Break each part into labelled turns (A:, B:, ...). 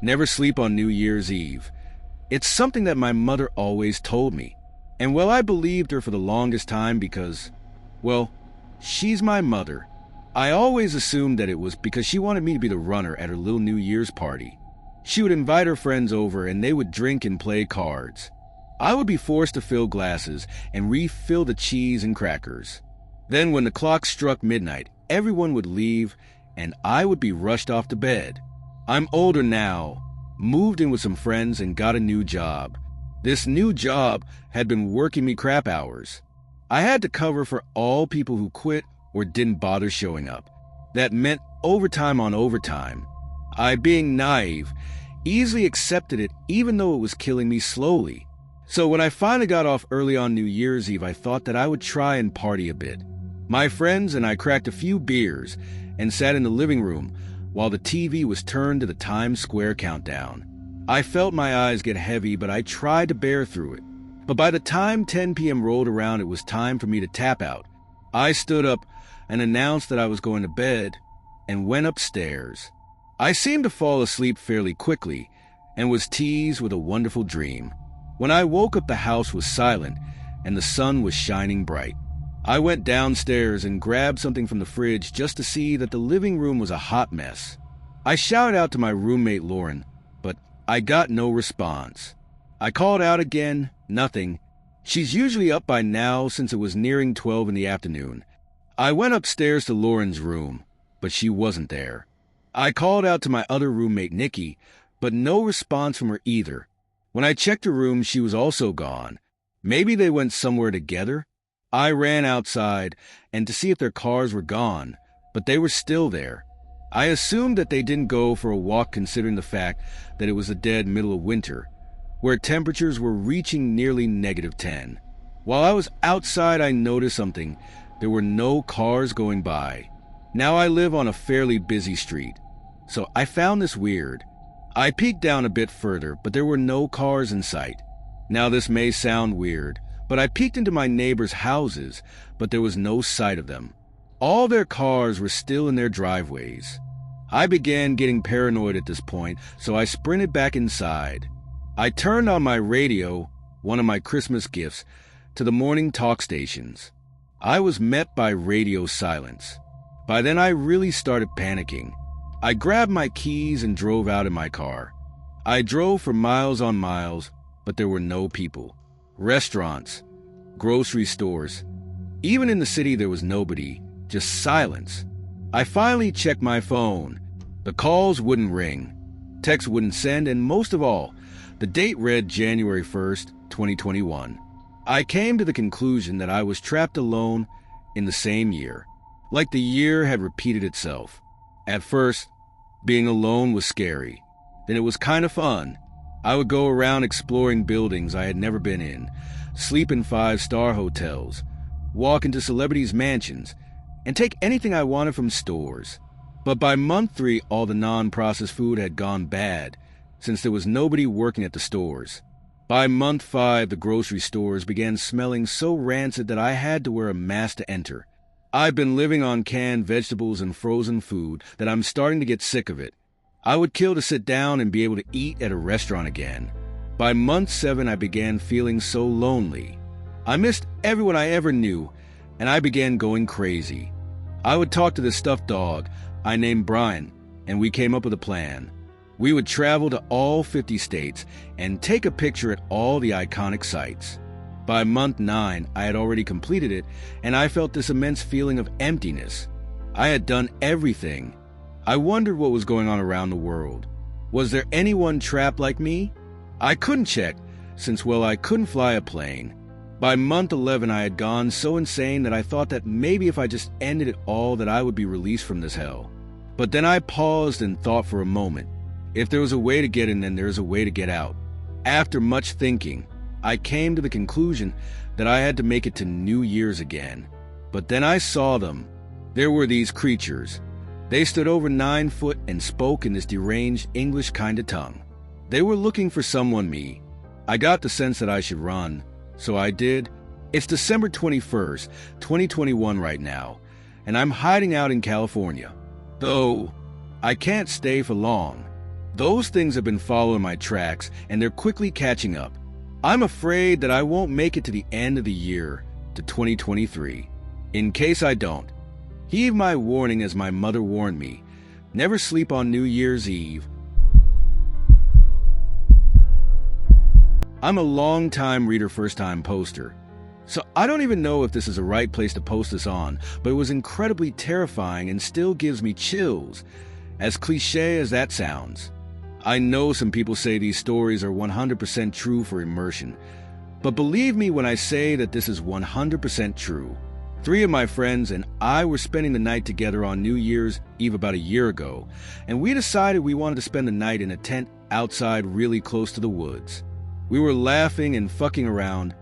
A: Never sleep on New Year's Eve. It's something that my mother always told me. And well, I believed her for the longest time because, well, she's my mother. I always assumed that it was because she wanted me to be the runner at her little New Year's party. She would invite her friends over and they would drink and play cards. I would be forced to fill glasses and refill the cheese and crackers. Then when the clock struck midnight, everyone would leave and I would be rushed off to bed. I'm older now, moved in with some friends and got a new job. This new job had been working me crap hours. I had to cover for all people who quit or didn't bother showing up. That meant overtime on overtime. I, being naive, easily accepted it even though it was killing me slowly. So when I finally got off early on New Year's Eve, I thought that I would try and party a bit. My friends and I cracked a few beers and sat in the living room while the TV was turned to the Times Square countdown. I felt my eyes get heavy, but I tried to bear through it. But by the time 10 p.m. rolled around, it was time for me to tap out. I stood up and announced that I was going to bed and went upstairs. I seemed to fall asleep fairly quickly and was teased with a wonderful dream. When I woke up, the house was silent and the sun was shining bright. I went downstairs and grabbed something from the fridge just to see that the living room was a hot mess. I shouted out to my roommate Lauren, but I got no response. I called out again, nothing. She's usually up by now since it was nearing 12 in the afternoon. I went upstairs to Lauren's room, but she wasn't there. I called out to my other roommate Nikki, but no response from her either. When I checked her room, she was also gone. Maybe they went somewhere together? I ran outside and to see if their cars were gone, but they were still there. I assumed that they didn't go for a walk considering the fact that it was the dead middle of winter, where temperatures were reaching nearly -10. While I was outside, I noticed something. There were no cars going by. Now I live on a fairly busy street, so I found this weird. I peeked down a bit further, but there were no cars in sight. Now this may sound weird, but I peeked into my neighbors' houses, but there was no sight of them. All their cars were still in their driveways. I began getting paranoid at this point, so I sprinted back inside. I turned on my radio, one of my Christmas gifts, to the morning talk stations. I was met by radio silence. By then I really started panicking. I grabbed my keys and drove out in my car. I drove for miles on miles, but there were no people. Restaurants, grocery stores. Even in the city there was nobody, just silence. I finally checked my phone. The calls wouldn't ring, texts wouldn't send, and most of all, the date read January 1st, 2021. I came to the conclusion that I was trapped alone in the same year, like the year had repeated itself. At first, being alone was scary. Then it was kind of fun. I would go around exploring buildings I had never been in, sleep in 5-star hotels, walk into celebrities' mansions, and take anything I wanted from stores. But by month 3, all the non-processed food had gone bad, since there was nobody working at the stores. By month 5, the grocery stores began smelling so rancid that I had to wear a mask to enter. I've been living on canned vegetables and frozen food that I'm starting to get sick of it. I would kill to sit down and be able to eat at a restaurant again. By month 7, I began feeling so lonely. I missed everyone I ever knew, and I began going crazy. I would talk to the stuffed dog I named Brian, and we came up with a plan. We would travel to all 50 states and take a picture at all the iconic sites. By month 9, I had already completed it, and I felt this immense feeling of emptiness. I had done everything. I wondered what was going on around the world. Was there anyone trapped like me? I couldn't check, since, well, I couldn't fly a plane. By month 11, I had gone so insane that I thought that maybe if I just ended it all, that I would be released from this hell. But then I paused and thought for a moment. If there was a way to get in, then there is a way to get out. After much thinking, I came to the conclusion that I had to make it to New Year's again. But then I saw them. There were these creatures. They stood over 9 foot and spoke in this deranged English kind of tongue. They were looking for someone me. I got the sense that I should run, so I did. It's December 21st, 2021 right now, and I'm hiding out in California. Though, I can't stay for long. Those things have been following my tracks, and they're quickly catching up. I'm afraid that I won't make it to the end of the year, to 2023. In case I don't, heed my warning as my mother warned me. Never sleep on New Year's Eve. I'm a long-time reader, first-time poster. So I don't even know if this is the right place to post this on, but it was incredibly terrifying and still gives me chills, as cliche as that sounds. I know some people say these stories are 100% true for immersion, but believe me when I say that this is 100% true. 3 of my friends and I were spending the night together on New Year's Eve about a year ago, and we decided we wanted to spend the night in a tent outside really close to the woods. We were laughing and fucking around,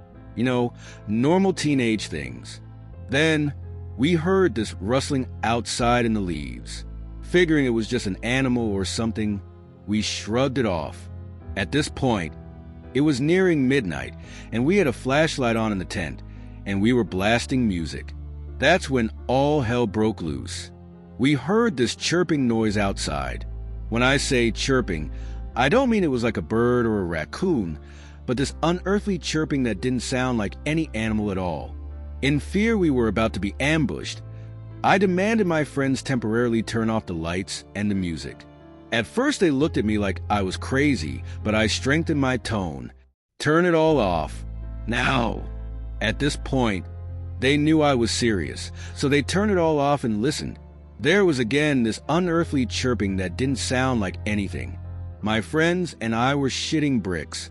A: normal teenage things. Then we heard this rustling outside in the leaves. Figuring it was just an animal or something, we shrugged it off. At this point, it was nearing midnight, and we had a flashlight on in the tent, and we were blasting music. That's when all hell broke loose. We heard this chirping noise outside. When I say chirping, I don't mean it was like a bird or a raccoon, but this unearthly chirping that didn't sound like any animal at all. In fear we were about to be ambushed, I demanded my friends temporarily turn off the lights and the music. At first they looked at me like I was crazy, but I strengthened my tone. Turn it all off. Now. At this point, they knew I was serious, so they turned it all off and listened. There was again this unearthly chirping that didn't sound like anything. My friends and I were shitting bricks,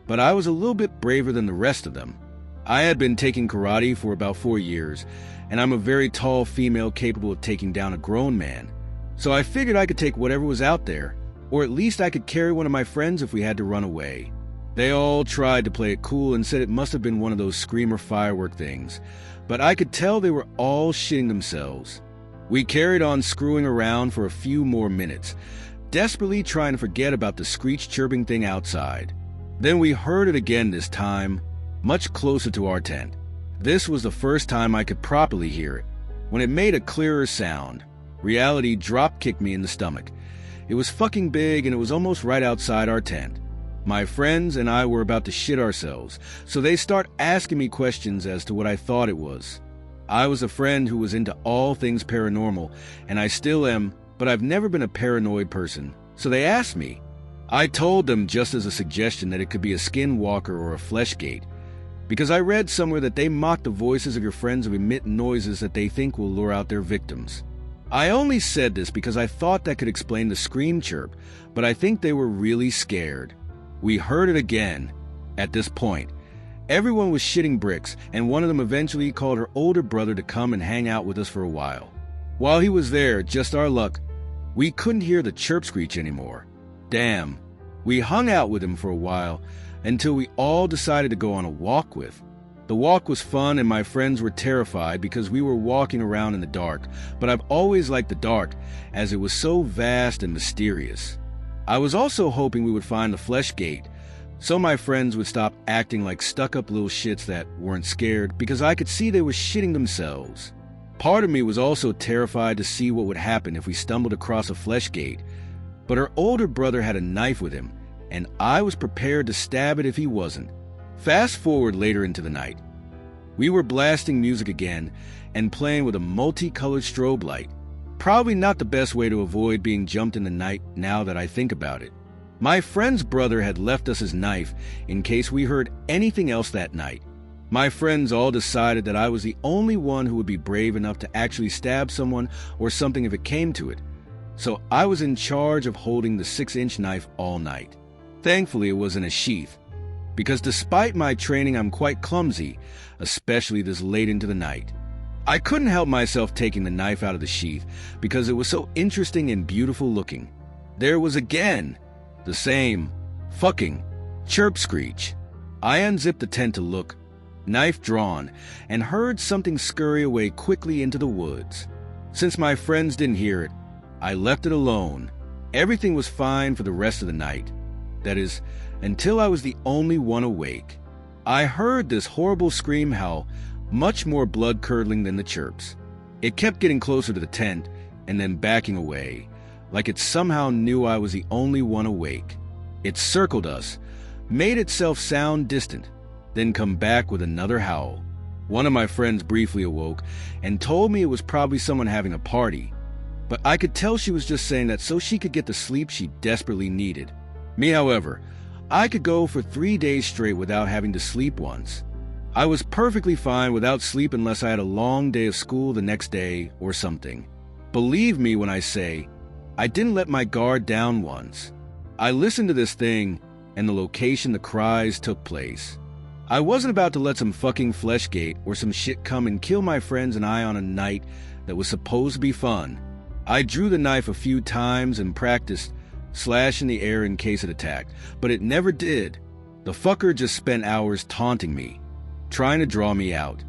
A: but I was a little bit braver than the rest of them. I had been taking karate for about 4 years, and I'm a very tall female capable of taking down a grown man. So I figured I could take whatever was out there, or at least I could carry one of my friends if we had to run away. They all tried to play it cool and said it must have been one of those screamer firework things, but I could tell they were all shitting themselves. We carried on screwing around for a few more minutes, desperately trying to forget about the screech chirping thing outside. Then we heard it again, this time much closer to our tent. This was the first time I could properly hear it. When it made a clearer sound, reality drop-kicked me in the stomach. It was fucking big and it was almost right outside our tent. My friends and I were about to shit ourselves, so they start asking me questions as to what I thought it was. I was a friend who was into all things paranormal, and I still am, but I've never been a paranoid person, so they asked me. I told them just as a suggestion that it could be a skinwalker or a flesh gate, because I read somewhere that they mock the voices of your friends who emit noises that they think will lure out their victims. I only said this because I thought that could explain the scream chirp, but I think they were really scared. We heard it again. At this point, everyone was shitting bricks, and one of them eventually called her older brother to come and hang out with us for a while. While he was there, just our luck, we couldn't hear the chirp screech anymore. Damn. We hung out with him for a while until we all decided to go on a walk with. The walk was fun and my friends were terrified because we were walking around in the dark, but I've always liked the dark as it was so vast and mysterious. I was also hoping we would find the flesh gate, so my friends would stop acting like stuck-up little shits that weren't scared because I could see they were shitting themselves. Part of me was also terrified to see what would happen if we stumbled across a flesh gate, but her older brother had a knife with him, and I was prepared to stab it if he wasn't. Fast forward later into the night. We were blasting music again and playing with a multicolored strobe light. Probably not the best way to avoid being jumped in the night now that I think about it. My friend's brother had left us his knife in case we heard anything else that night. My friends all decided that I was the only one who would be brave enough to actually stab someone or something if it came to it. So I was in charge of holding the 6-inch knife all night. Thankfully, it was in a sheath, because despite my training, I'm quite clumsy, especially this late into the night. I couldn't help myself taking the knife out of the sheath because it was so interesting and beautiful looking. There was again the same fucking chirp screech. I unzipped the tent to look, knife drawn, and heard something scurry away quickly into the woods. Since my friends didn't hear it, I left it alone. Everything was fine for the rest of the night. That is, until I was the only one awake. I heard this horrible scream howl, much more blood-curdling than the chirps. It kept getting closer to the tent and then backing away. like it somehow knew I was the only one awake. It circled us, made itself sound distant, then come back with another howl. One of my friends briefly awoke and told me it was probably someone having a party, but I could tell she was just saying that so she could get the sleep she desperately needed. Me, however, I could go for 3 days straight without having to sleep once. I was perfectly fine without sleep unless I had a long day of school the next day or something. Believe me when I say, I didn't let my guard down once. I listened to this thing and the location the cries took place. I wasn't about to let some fucking fleshgate or some shit come and kill my friends and I on a night that was supposed to be fun. I drew the knife a few times and practiced slash in the air in case it attacked, but it never did. The fucker just spent hours taunting me, trying to draw me out.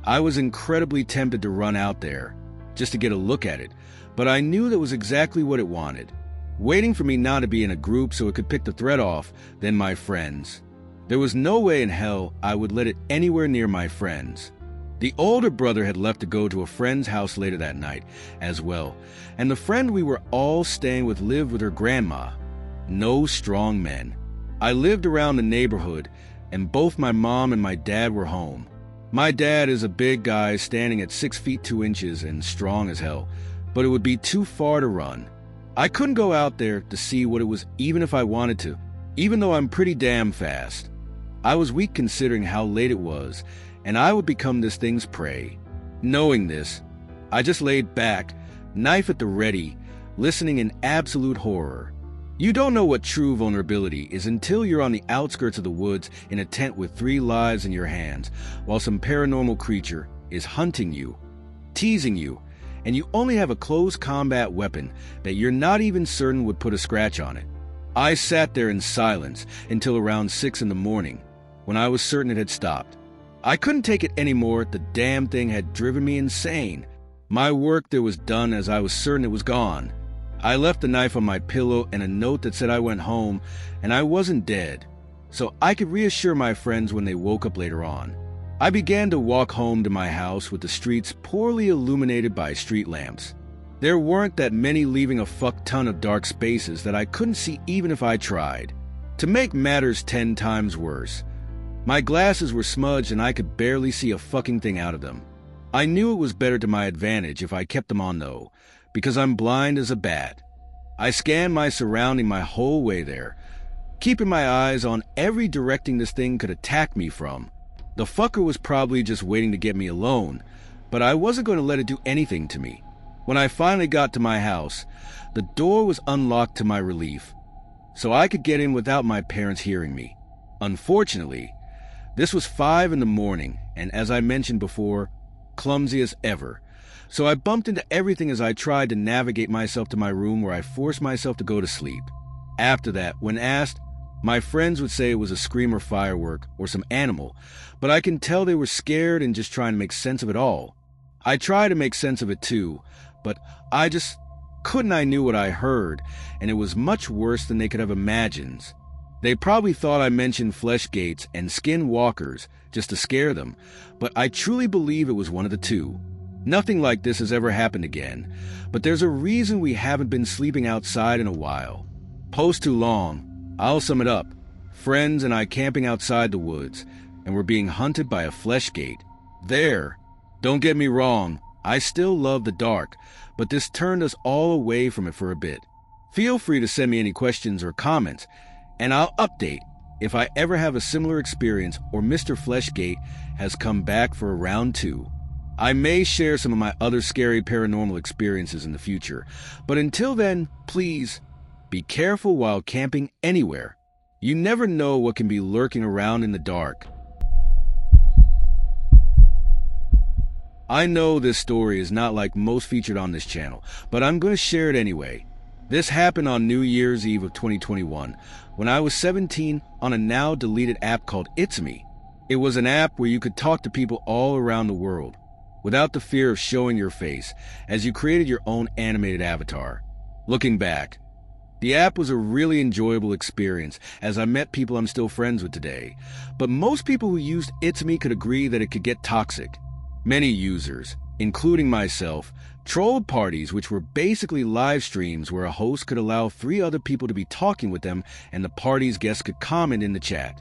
A: I was incredibly tempted to run out there, just to get a look at it, but I knew that was exactly what it wanted, waiting for me not to be in a group so it could pick the threat off, then my friends. There was no way in hell I would let it anywhere near my friends. The older brother had left to go to a friend's house later that night as well, and the friend we were all staying with lived with her grandma. No strong men. I lived around the neighborhood, and both my mom and my dad were home. My dad is a big guy standing at 6 feet 2 inches and strong as hell, but it would be too far to run. I couldn't go out there to see what it was even if I wanted to, even though I'm pretty damn fast. I was weak considering how late it was, and I would become this thing's prey. Knowing this, I just laid back, knife at the ready, listening in absolute horror. You don't know what true vulnerability is until you're on the outskirts of the woods in a tent with 3 lives in your hands, while some paranormal creature is hunting you, teasing you, and you only have a close combat weapon that you're not even certain would put a scratch on it. I sat there in silence until around 6 in the morning, when I was certain it had stopped. I couldn't take it anymore. The damn thing had driven me insane. My work there was done as I was certain it was gone. I left the knife on my pillow and a note that said I went home and I wasn't dead, so I could reassure my friends when they woke up later on. I began to walk home to my house with the streets poorly illuminated by street lamps. There weren't that many, leaving a fuck ton of dark spaces that I couldn't see even if I tried. To make matters 10 times worse, my glasses were smudged and I could barely see a fucking thing out of them. I knew it was better to my advantage if I kept them on though, because I'm blind as a bat. I scanned my surrounding my whole way there, keeping my eyes on every direction this thing could attack me from. The fucker was probably just waiting to get me alone, but I wasn't going to let it do anything to me. When I finally got to my house, the door was unlocked to my relief, so I could get in without my parents hearing me. Unfortunately, this was 5 in the morning, and as I mentioned before, clumsy as ever, so I bumped into everything as I tried to navigate myself to my room, where I forced myself to go to sleep. After that, when asked, my friends would say it was a screamer firework or some animal, but I can tell they were scared and just trying to make sense of it all. I tried to make sense of it too, but I just couldn't. I knew what I heard, and it was much worse than they could have imagined. They probably thought I mentioned flesh gates and skin walkers just to scare them, but I truly believe it was one of the two. Nothing like this has ever happened again, but there's a reason we haven't been sleeping outside in a while. Post too long, I'll sum it up. Friends and I camping outside the woods, and we're being hunted by a flesh gate. There. Don't get me wrong, I still love the dark, but this turned us all away from it for a bit. Feel free to send me any questions or comments, and I'll update if I ever have a similar experience or Mr. Fleshgate has come back for a round 2. I may share some of my other scary paranormal experiences in the future, but until then, please, be careful while camping anywhere. You never know what can be lurking around in the dark. I know this story is not like most featured on this channel, but I'm going to share it anyway. This happened on New Year's Eve of 2021, when I was 17 on a now deleted app called It's Me. It was an app where you could talk to people all around the world, without the fear of showing your face, as you created your own animated avatar. Looking back, the app was a really enjoyable experience, as I met people I'm still friends with today, but most people who used It's Me could agree that it could get toxic. Many users, including myself, trolled parties, which were basically live streams where a host could allow 3 other people to be talking with them and the party's guests could comment in the chat.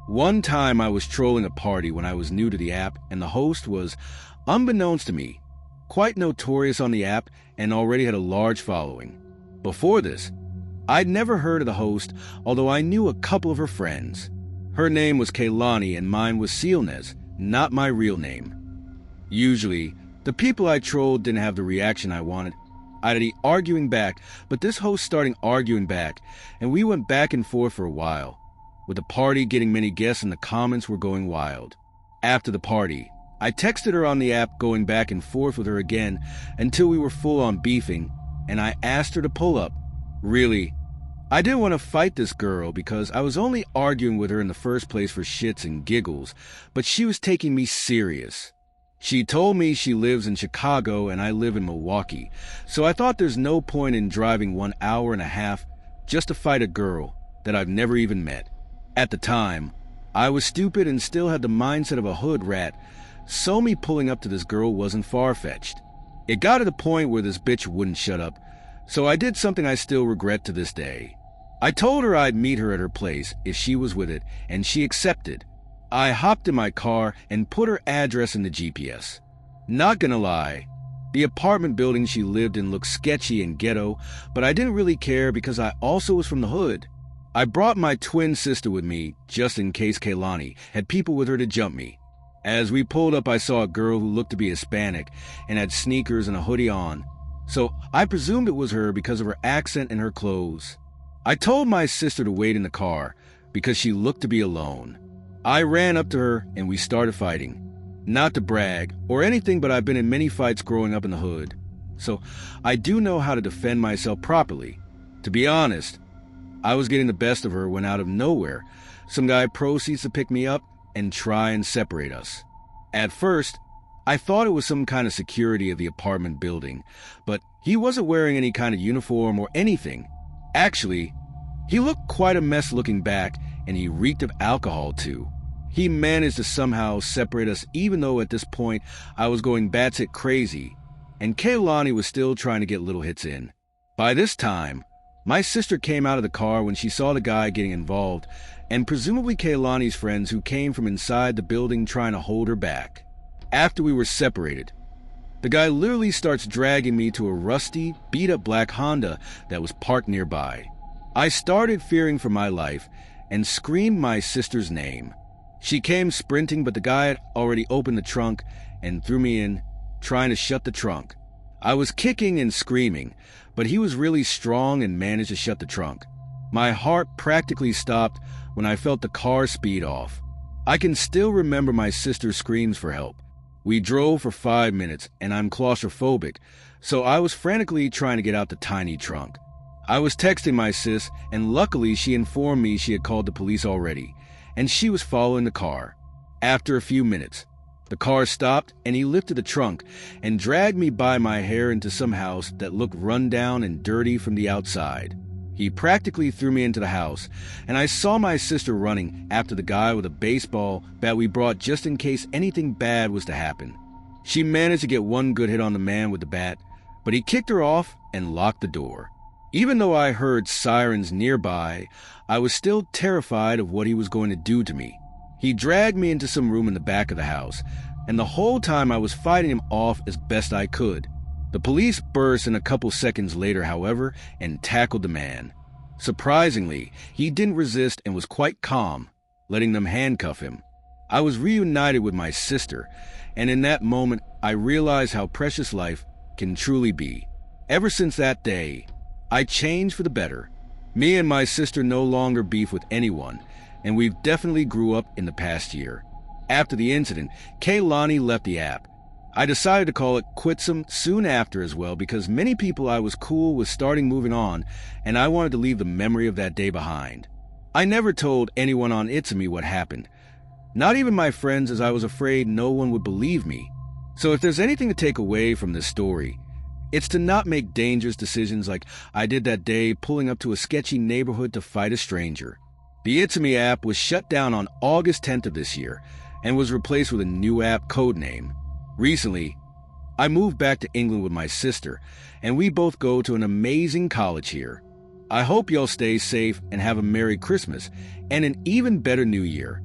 A: One time I was trolling a party when I was new to the app, and the host was, unbeknownst to me, quite notorious on the app and already had a large following. Before this, I'd never heard of the host, although I knew a couple of her friends. Her name was Kaylani and mine was Sealnez, not my real name. Usually, the people I trolled didn't have the reaction I wanted. I'd be arguing back, but this host started arguing back, and we went back and forth for a while. With the party getting many guests and the comments were going wild. After the party, I texted her on the app going back and forth with her again until we were full on beefing, and I asked her to pull up. Really, I didn't want to fight this girl because I was only arguing with her in the first place for shits and giggles, but she was taking me serious. She told me she lives in Chicago and I live in Milwaukee, so I thought there's no point in driving 1.5 hours just to fight a girl that I've never even met. At the time, I was stupid and still had the mindset of a hood rat, so me pulling up to this girl wasn't far-fetched. It got to the point where this bitch wouldn't shut up, so I did something I still regret to this day. I told her I'd meet her at her place if she was with it, and she accepted. I hopped in my car and put her address in the GPS. Not gonna lie, the apartment building she lived in looked sketchy and ghetto, but I didn't really care because I also was from the hood. I brought my twin sister with me, just in case Kaylani had people with her to jump me. As we pulled up, I saw a girl who looked to be Hispanic and had sneakers and a hoodie on, so I presumed it was her because of her accent and her clothes. I told my sister to wait in the car because she looked to be alone. I ran up to her and we started fighting. Not to brag or anything, but I've been in many fights growing up in the hood, so I do know how to defend myself properly. To be honest, I was getting the best of her when out of nowhere, some guy proceeds to pick me up and try and separate us. At first, I thought it was some kind of security of the apartment building, but he wasn't wearing any kind of uniform or anything. Actually, he looked quite a mess looking back, and he reeked of alcohol too. He managed to somehow separate us even though at this point I was going batshit crazy, and Kaylani was still trying to get little hits in. By this time, my sister came out of the car when she saw the guy getting involved, and presumably Kaylani's friends who came from inside the building trying to hold her back. After we were separated, the guy literally starts dragging me to a rusty, beat-up black Honda that was parked nearby. I started fearing for my life and screamed my sister's name. She came sprinting, but the guy had already opened the trunk and threw me in, trying to shut the trunk. I was kicking and screaming, but he was really strong and managed to shut the trunk. My heart practically stopped when I felt the car speed off. I can still remember my sister's screams for help. We drove for 5 minutes, and I'm claustrophobic, so I was frantically trying to get out the tiny trunk. I was texting my sis, and luckily she informed me she had called the police already, and she was following the car. After a few minutes, the car stopped, and he lifted the trunk and dragged me by my hair into some house that looked run down and dirty from the outside. He practically threw me into the house, and I saw my sister running after the guy with a baseball bat we brought just in case anything bad was to happen. She managed to get one good hit on the man with the bat, but he kicked her off and locked the door. Even though I heard sirens nearby, I was still terrified of what he was going to do to me. He dragged me into some room in the back of the house, and the whole time I was fighting him off as best I could. The police burst in a couple seconds later, however, and tackled the man. Surprisingly, he didn't resist and was quite calm, letting them handcuff him. I was reunited with my sister, and in that moment, I realized how precious life can truly be. Ever since that day, I changed for the better. Me and my sister no longer beef with anyone, and we've definitely grew up in the past year. After the incident, Kaylani left the app. I decided to call it quitsome soon after as well because many people I was cool with starting moving on, and I wanted to leave the memory of that day behind. I never told anyone on It's-A-Me what happened, not even my friends, as I was afraid no one would believe me. So if there's anything to take away from this story, it's to not make dangerous decisions like I did that day pulling up to a sketchy neighborhood to fight a stranger. The It's-A-Me app was shut down on August 10th of this year and was replaced with a new app codename. Recently, I moved back to England with my sister, and we both go to an amazing college here. I hope y'all stay safe and have a Merry Christmas and an even better New Year.